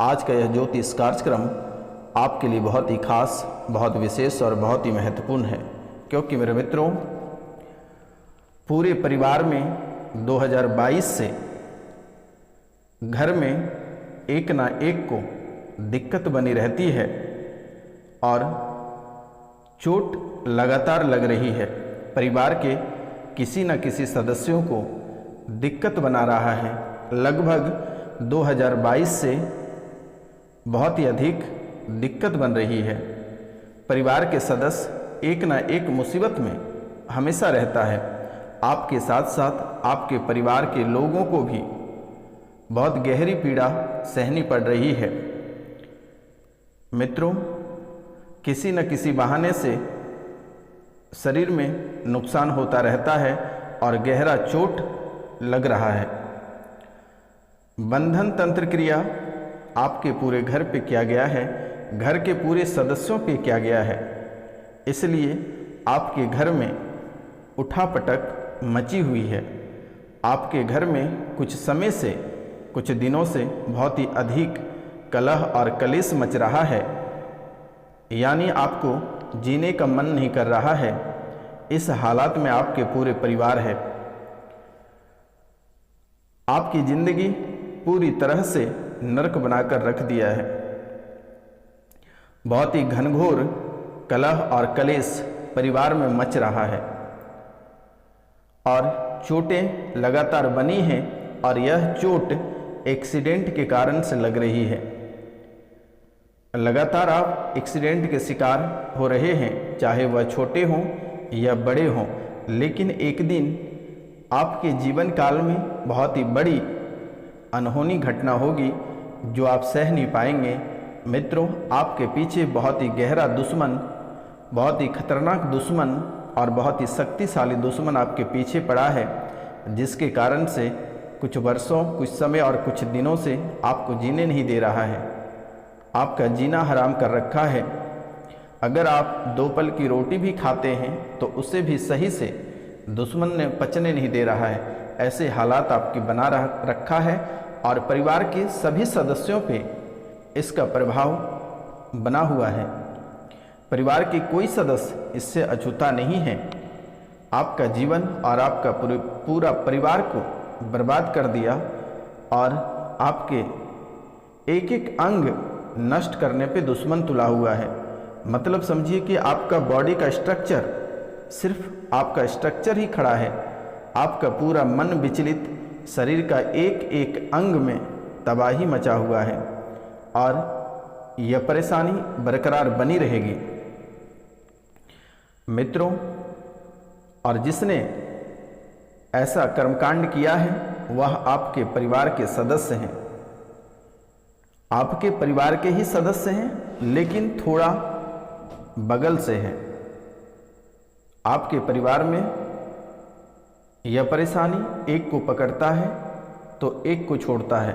आज का यह ज्योतिष कार्यक्रम आपके लिए बहुत ही खास, बहुत विशेष और बहुत ही महत्वपूर्ण है, क्योंकि मेरे मित्रों, पूरे परिवार में 2022 से घर में एक ना एक को दिक्कत बनी रहती है और चोट लगातार लग रही है। परिवार के किसी न किसी सदस्यों को दिक्कत बना रहा है। लगभग 2022 से बहुत ही अधिक दिक्कत बन रही है। परिवार के सदस्य एक ना एक मुसीबत में हमेशा रहता है। आपके साथ साथ आपके परिवार के लोगों को भी बहुत गहरी पीड़ा सहनी पड़ रही है। मित्रों, किसी न किसी बहाने से शरीर में नुकसान होता रहता है और गहरा चोट लग रहा है। बंधन तंत्र क्रिया आपके पूरे घर पे किया गया है, घर के पूरे सदस्यों पे किया गया है। इसलिए आपके घर में उठापटक मची हुई है। आपके घर में कुछ समय से, कुछ दिनों से बहुत ही अधिक कलह और कलेश मच रहा है, यानी आपको जीने का मन नहीं कर रहा है। इस हालात में आपके पूरे परिवार है। आपकी जिंदगी पूरी तरह से नरक बनाकर रख दिया है। बहुत ही घनघोर कलह और कलेश परिवार में मच रहा है और चोटें लगातार बनी हैं और यह चोट एक्सीडेंट के कारण से लग रही है। लगातार आप एक्सीडेंट के शिकार हो रहे हैं, चाहे वह छोटे हों या बड़े हों, लेकिन एक दिन आपके जीवन काल में बहुत ही बड़ी अनहोनी घटना होगी जो आप सह नहीं पाएंगे। मित्रों, आपके पीछे बहुत ही गहरा दुश्मन, बहुत ही खतरनाक दुश्मन और बहुत ही शक्तिशाली दुश्मन आपके पीछे पड़ा है, जिसके कारण से कुछ वर्षों, कुछ समय और कुछ दिनों से आपको जीने नहीं दे रहा है। आपका जीना हराम कर रखा है। अगर आप 2 पल की रोटी भी खाते हैं तो उसे भी सही से दुश्मन ने पचने नहीं दे रहा है। ऐसे हालात आपकी बना रखा है और परिवार के सभी सदस्यों पे इसका प्रभाव बना हुआ है। परिवार के कोई सदस्य इससे अछूता नहीं है। आपका जीवन और आपका पूरा परिवार को बर्बाद कर दिया और आपके एक एक अंग नष्ट करने पे दुश्मन तुला हुआ है। मतलब समझिए कि आपका बॉडी का स्ट्रक्चर, सिर्फ आपका स्ट्रक्चर ही खड़ा है। आपका पूरा मन विचलित, शरीर का एक एक अंग में तबाही मचा हुआ है और यह परेशानी बरकरार बनी रहेगी। मित्रों, और जिसने ऐसा कर्मकांड किया है वह आपके परिवार के सदस्य हैं। आपके परिवार के ही सदस्य हैं, लेकिन थोड़ा बगल से हैं। आपके परिवार में यह परेशानी एक को पकड़ता है तो एक को छोड़ता है।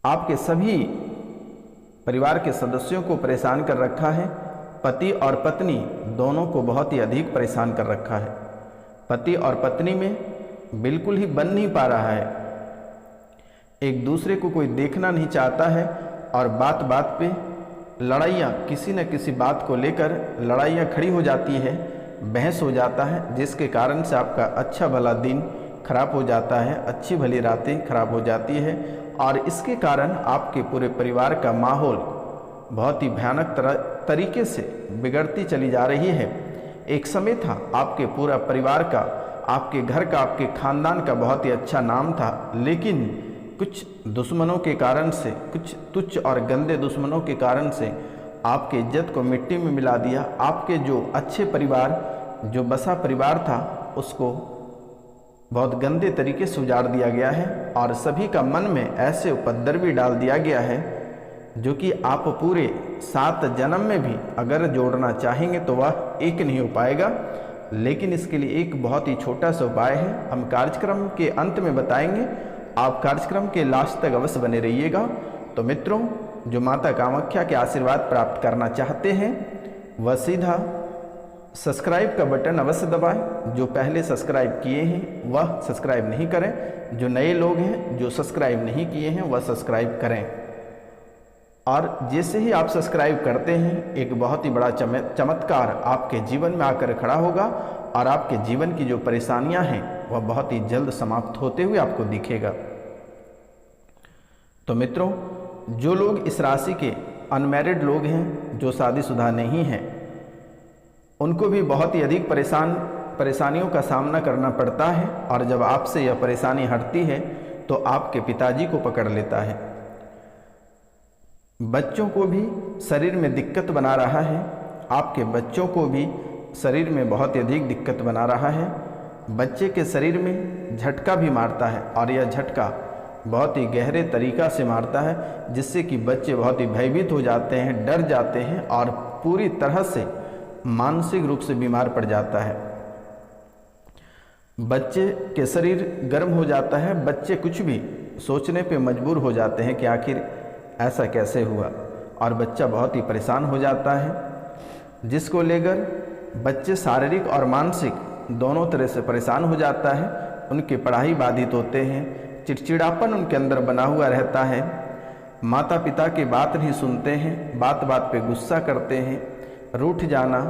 आपके सभी परिवार के सदस्यों को परेशान कर रखा है। पति और पत्नी दोनों को बहुत ही अधिक परेशान कर रखा है। पति और पत्नी में बिल्कुल ही बन नहीं पा रहा है। एक दूसरे को कोई देखना नहीं चाहता है और बात बात पे लड़ाइयाँ, किसी न किसी बात को लेकर लड़ाइयाँ खड़ी हो जाती है, बहस हो जाता है, जिसके कारण से आपका अच्छा भला दिन खराब हो जाता है, अच्छी भली रातें खराब हो जाती है और इसके कारण आपके पूरे परिवार का माहौल बहुत ही भयानक तरीके से बिगड़ती चली जा रही है। एक समय था आपके पूरा परिवार का, आपके घर का, आपके खानदान का बहुत ही अच्छा नाम था, लेकिन कुछ दुश्मनों के कारण से, कुछ तुच्छ और गंदे दुश्मनों के कारण से आपके इज्जत को मिट्टी में मिला दिया। आपके जो अच्छे परिवार, जो बसा परिवार था, उसको बहुत गंदे तरीके से उजाड़ दिया गया है और सभी का मन में ऐसे उपद्रवी डाल दिया गया है जो कि आप पूरे 7 जन्म में भी अगर जोड़ना चाहेंगे तो वह एक नहीं हो पाएगा। लेकिन इसके लिए एक बहुत ही छोटा सा उपाय है, हम कार्यक्रम के अंत में बताएंगे। आप कार्यक्रम के लास्ट तक अवश्य बने रहिएगा। तो मित्रों, जो माता कामाख्या के आशीर्वाद प्राप्त करना चाहते हैं वह सीधा सब्सक्राइब का बटन अवश्य दबाएं जो पहले सब्सक्राइब किए हैं वह सब्सक्राइब नहीं करें, जो नए लोग हैं जो सब्सक्राइब नहीं किए हैं वह सब्सक्राइब करें। और जैसे ही आप सब्सक्राइब करते हैं एक बहुत ही बड़ा चमत्कार आपके जीवन में आकर खड़ा होगा और आपके जीवन की जो परेशानियां हैं वह बहुत ही जल्द समाप्त होते हुए आपको दिखेगा। तो मित्रों, जो लोग इस राशि के अनमैरिड लोग हैं, जो शादीशुदा नहीं हैं, उनको भी बहुत ही अधिक परेशानियों का सामना करना पड़ता है। और जब आपसे यह परेशानी हटती है तो आपके पिताजी को पकड़ लेता है। बच्चों को भी शरीर में दिक्कत बना रहा है, आपके बच्चों को भी शरीर में बहुत ही अधिक दिक्कत बना रहा है। बच्चे के शरीर में झटका भी मारता है और यह झटका बहुत ही गहरे तरीक़ा से मारता है, जिससे कि बच्चे बहुत ही भयभीत हो जाते हैं, डर जाते हैं और पूरी तरह से मानसिक रूप से बीमार पड़ जाता है। बच्चे के शरीर गर्म हो जाता है, बच्चे कुछ भी सोचने पे मजबूर हो जाते हैं कि आखिर ऐसा कैसे हुआ, और बच्चा बहुत ही परेशान हो जाता है, जिसको लेकर बच्चे शारीरिक और मानसिक दोनों तरह से परेशान हो जाता है। उनकी पढ़ाई बाधित होते हैं, चिड़चिड़ापन उनके अंदर बना हुआ रहता है, माता पिता की बात नहीं सुनते हैं, बात बात पे गुस्सा करते हैं, रूठ जाना,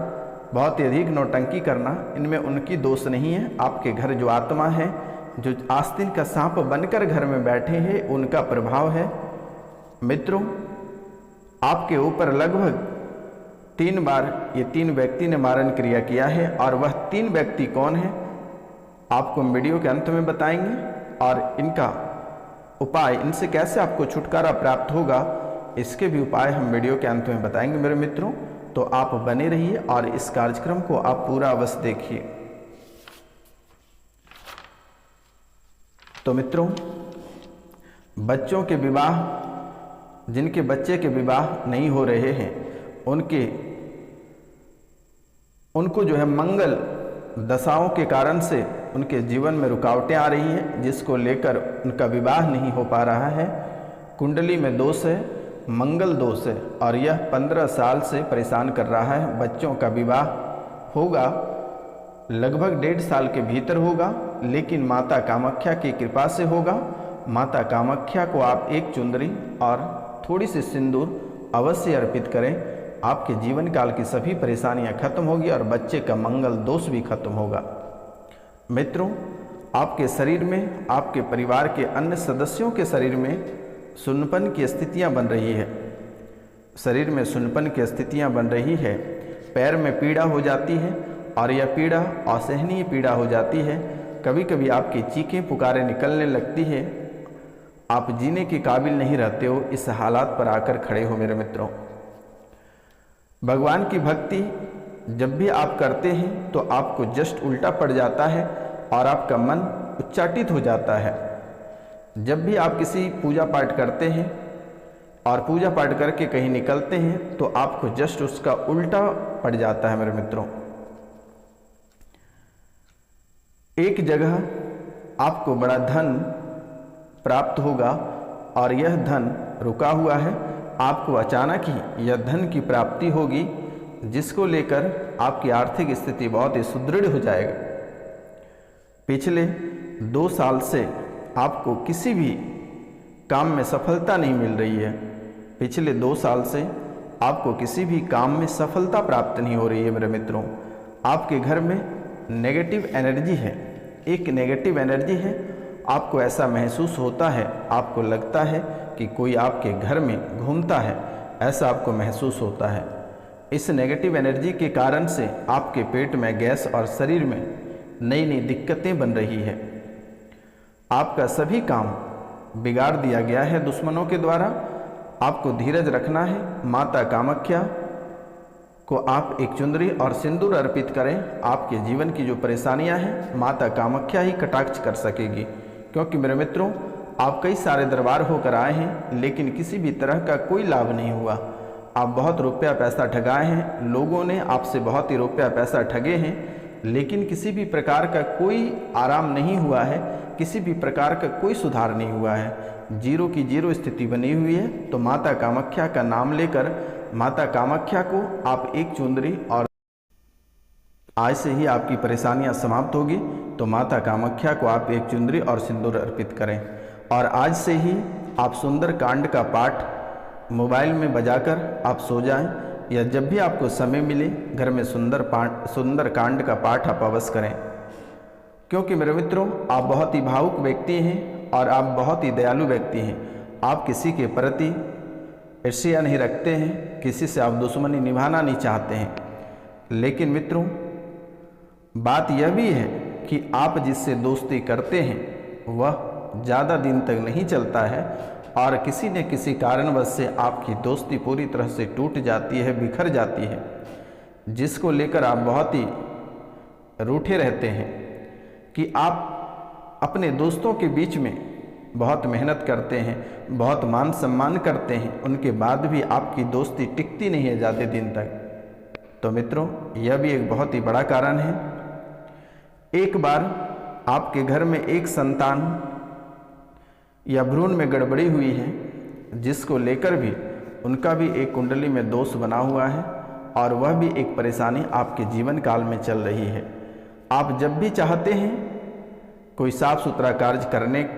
बहुत ही अधिक नौटंकी करना, इनमें उनकी दोष नहीं है। आपके घर जो आत्मा है, जो आस्तीन का सांप बनकर घर में बैठे हैं, उनका प्रभाव है। मित्रों, आपके ऊपर लगभग 3 बार ये 3 व्यक्ति ने मारण क्रिया किया है, और वह 3 व्यक्ति कौन है आपको वीडियो के अंत में बताएंगे, और इनका उपाय, इनसे कैसे आपको छुटकारा प्राप्त होगा, इसके भी उपाय हम वीडियो के अंत में बताएंगे मेरे मित्रों। तो आप बने रहिए और इस कार्यक्रम को आप पूरा अवश्य देखिए। तो मित्रों, बच्चों के विवाह, जिनके बच्चे के विवाह नहीं हो रहे हैं, उनको जो है मंगल दशाओं के कारण से उनके जीवन में रुकावटें आ रही हैं, जिसको लेकर उनका विवाह नहीं हो पा रहा है। कुंडली में दोष है, मंगल दोष है, और यह 15 साल से परेशान कर रहा है। बच्चों का विवाह होगा लगभग 1.5 साल के भीतर होगा, लेकिन माता कामाख्या की कृपा से होगा। माता कामाख्या को आप एक चुंदरी और थोड़ी सी सिंदूर अवश्य अर्पित करें, आपके जीवन काल की सभी परेशानियां खत्म होगी और बच्चे का मंगल दोष भी खत्म होगा। मित्रों, आपके शरीर में, आपके परिवार के अन्य सदस्यों के शरीर में सुन्नपन की स्थितियां बन रही है, शरीर में सुन्नपन की स्थितियां बन रही है, पैर में पीड़ा हो जाती है और यह पीड़ा असहनीय पीड़ा हो जाती है। कभी कभी आपकी चीखें पुकारें निकलने लगती है, आप जीने के काबिल नहीं रहते हो, इस हालात पर आकर खड़े हो मेरे मित्रों। भगवान की भक्ति जब भी आप करते हैं तो आपको जस्ट उल्टा पड़ जाता है और आपका मन उच्चाटित हो जाता है। जब भी आप किसी पूजा पाठ करते हैं और पूजा पाठ करके कहीं निकलते हैं तो आपको जस्ट उसका उल्टा पड़ जाता है मेरे मित्रों। एक जगह आपको बड़ा धन प्राप्त होगा और यह धन रुका हुआ है, आपको अचानक ही यह धन की प्राप्ति होगी, जिसको लेकर आपकी आर्थिक स्थिति बहुत ही सुदृढ़ हो जाएगा। पिछले 2 साल से आपको किसी भी काम में सफलता नहीं मिल रही है, पिछले 2 साल से आपको किसी भी काम में सफलता प्राप्त नहीं हो रही है मेरे मित्रों। आपके घर में नेगेटिव एनर्जी है, एक नेगेटिव एनर्जी है, आपको ऐसा महसूस होता है, आपको लगता है कि कोई आपके घर में घूमता है, ऐसा आपको महसूस होता है। इस नेगेटिव एनर्जी के कारण से आपके पेट में गैस और शरीर में नई नई दिक्कतें बन रही है। आपका सभी काम बिगाड़ दिया गया है दुश्मनों के द्वारा। आपको धीरज रखना है। माता कामाख्या को आप एक चुंदरी और सिंदूर अर्पित करें, आपके जीवन की जो परेशानियां हैं माता कामाख्या ही कटाक्ष कर सकेगी। क्योंकि मेरे मित्रों, आप कई सारे दरबार होकर आए हैं लेकिन किसी भी तरह का कोई लाभ नहीं हुआ। आप बहुत रुपया पैसा ठगाए हैं, लोगों ने आपसे बहुत ही रुपया पैसा ठगे हैं, लेकिन किसी भी प्रकार का कोई आराम नहीं हुआ है, किसी भी प्रकार का कोई सुधार नहीं हुआ है। 0 की 0 स्थिति बनी हुई है। तो माता कामाख्या का नाम लेकर माता कामाख्या को आप एक चुंदरी और आज से ही आपकी परेशानियां समाप्त होगी। तो माता कामाख्या को आप एक चुंदरी और सिंदूर अर्पित करें और आज से ही आप सुंदर कांड का पाठ मोबाइल में बजाकर आप सो जाएं, या जब भी आपको समय मिले घर में सुंदर कांड का पाठ आप अवश्य करें। क्योंकि मेरे मित्रों, आप बहुत ही भावुक व्यक्ति हैं और आप बहुत ही दयालु व्यक्ति हैं। आप किसी के प्रति ईर्ष्या नहीं रखते हैं, किसी से आप दुश्मनी निभाना नहीं चाहते हैं। लेकिन मित्रों, बात यह भी है कि आप जिससे दोस्ती करते हैं वह ज़्यादा दिन तक नहीं चलता है और किसी न किसी कारणवश से आपकी दोस्ती पूरी तरह से टूट जाती है, बिखर जाती है, जिसको लेकर आप बहुत ही रूठे रहते हैं कि आप अपने दोस्तों के बीच में बहुत मेहनत करते हैं, बहुत मान सम्मान करते हैं, उनके बाद भी आपकी दोस्ती टिकती नहीं है ज़्यादा दिन तक। तो मित्रों, यह भी एक बहुत ही बड़ा कारण है। एक बार आपके घर में एक संतान या भ्रूण में गड़बड़ी हुई है, जिसको लेकर भी उनका भी एक कुंडली में दोष बना हुआ है और वह भी एक परेशानी आपके जीवन काल में चल रही है। आप जब भी चाहते हैं कोई साफ सुथरा कार्य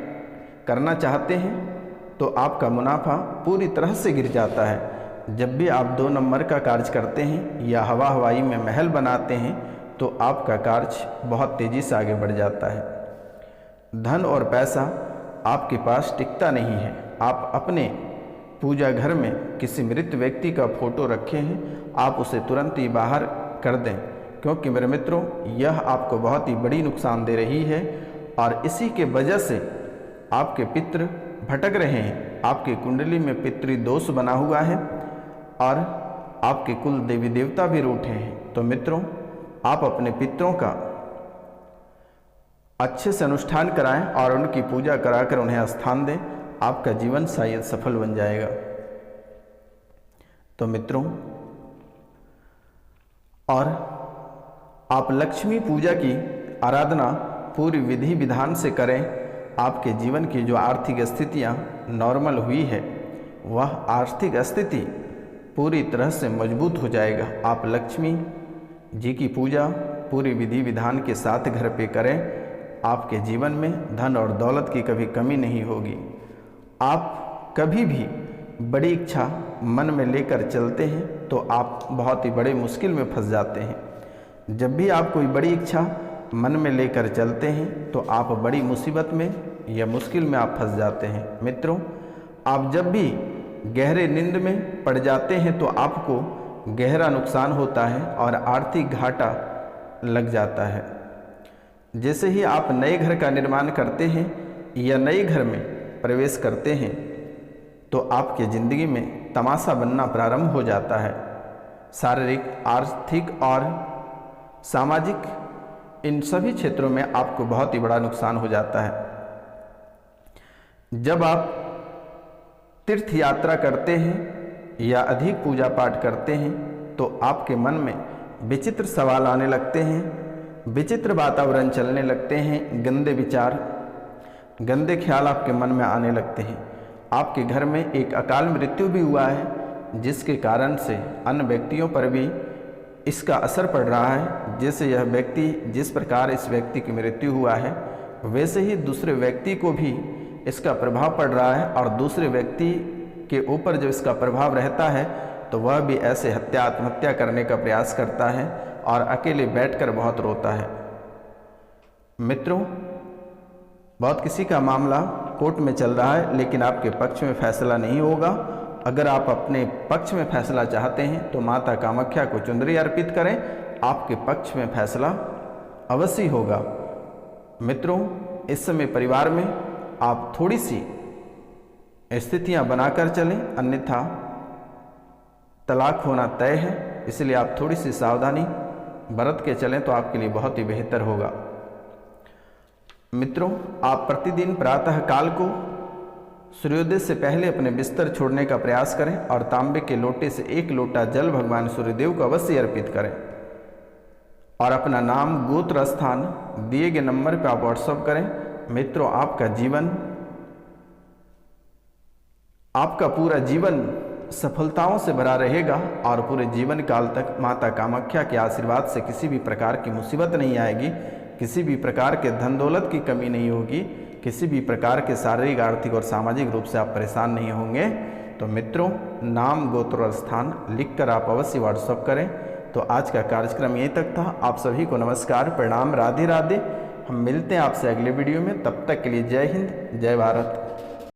करना चाहते हैं तो आपका मुनाफा पूरी तरह से गिर जाता है। जब भी आप 2 नंबर का कार्य करते हैं या हवाई में महल बनाते हैं तो आपका कार्य बहुत तेज़ी से आगे बढ़ जाता है। धन और पैसा आपके पास टिकता नहीं है। आप अपने पूजा घर में किसी मृत व्यक्ति का फोटो रखे हैं, आप उसे तुरंत ही बाहर कर दें, क्योंकि मेरे मित्रों, यह आपको बहुत ही बड़ी नुकसान दे रही है और इसी के वजह से आपके पितृ भटक रहे हैं। आपकी कुंडली में पितृ दोष बना हुआ है और आपके कुल देवी देवता भी रूठे हैं। तो मित्रों, आप अपने पितरों का अच्छे से अनुष्ठान कराएं और उनकी पूजा कराकर उन्हें स्थान दें। आपका जीवन शायद सफल बन जाएगा। तो मित्रों, और आप लक्ष्मी पूजा की आराधना पूरी विधि विधान से करें। आपके जीवन की जो आर्थिक स्थितियां नॉर्मल हुई है, वह आर्थिक स्थिति पूरी तरह से मजबूत हो जाएगा। आप लक्ष्मी जी की पूजा पूरी विधि विधान के साथ घर पे करें। आपके जीवन में धन और दौलत की कभी कमी नहीं होगी। आप कभी भी बड़ी इच्छा मन में लेकर चलते हैं तो आप बहुत ही बड़े मुश्किल में फंस जाते हैं। जब भी आप कोई बड़ी इच्छा मन में लेकर चलते हैं तो आप बड़ी मुसीबत में या मुश्किल में आप फंस जाते हैं। मित्रों, आप जब भी गहरे नींद में पड़ जाते हैं तो आपको गहरा नुकसान होता है और आर्थिक घाटा लग जाता है। जैसे ही आप नए घर का निर्माण करते हैं या नए घर में प्रवेश करते हैं तो आपके ज़िंदगी में तमाशा बनना प्रारंभ हो जाता है। शारीरिक, आर्थिक और सामाजिक, इन सभी क्षेत्रों में आपको बहुत ही बड़ा नुकसान हो जाता है। जब आप तीर्थ यात्रा करते हैं या अधिक पूजा पाठ करते हैं तो आपके मन में विचित्र सवाल आने लगते हैं, विचित्र वातावरण चलने लगते हैं, गंदे विचार, गंदे ख्याल आपके मन में आने लगते हैं। आपके घर में एक अकाल मृत्यु भी हुआ है, जिसके कारण से अन्य व्यक्तियों पर भी इसका असर पड़ रहा है। जैसे यह व्यक्ति, जिस प्रकार इस व्यक्ति की मृत्यु हुआ है, वैसे ही दूसरे व्यक्ति को भी इसका प्रभाव पड़ रहा है और दूसरे व्यक्ति के ऊपर जब इसका प्रभाव रहता है तो वह भी ऐसे आत्महत्या करने का प्रयास करता है और अकेले बैठकर बहुत रोता है। मित्रों, बहुत किसी का मामला कोर्ट में चल रहा है, लेकिन आपके पक्ष में फैसला नहीं होगा। अगर आप अपने पक्ष में फैसला चाहते हैं तो माता कामाख्या को चुंदरी अर्पित करें, आपके पक्ष में फैसला अवश्य होगा। मित्रों, इस समय परिवार में आप थोड़ी सी स्थितियां बनाकर चलें, अन्यथा तलाक होना तय है। इसलिए आप थोड़ी सी सावधानी बरत के चलें तो आपके लिए बहुत ही बेहतर होगा। मित्रों, आप प्रतिदिन प्रातः काल को सूर्योदय से पहले अपने बिस्तर छोड़ने का प्रयास करें और तांबे के लोटे से 1 लोटा जल भगवान सूर्यदेव को अवश्य अर्पित करें और अपना नाम, गोत्र, स्थान दिए गए नंबर पर आप व्हाट्सएप करें। मित्रों, आपका पूरा जीवन सफलताओं से भरा रहेगा और पूरे जीवन काल तक माता कामाख्या के आशीर्वाद से किसी भी प्रकार की मुसीबत नहीं आएगी, किसी भी प्रकार के धन दौलत की कमी नहीं होगी, किसी भी प्रकार के शारीरिक, आर्थिक और सामाजिक रूप से आप परेशान नहीं होंगे। तो मित्रों, नाम, गोत्र और स्थान लिखकर आप अवश्य व्हाट्सअप करें। तो आज का कार्यक्रम यहीं तक था। आप सभी को नमस्कार, प्रणाम, राधे राधे। हम मिलते हैं आपसे अगले वीडियो में। तब तक के लिए जय हिंद, जय भारत।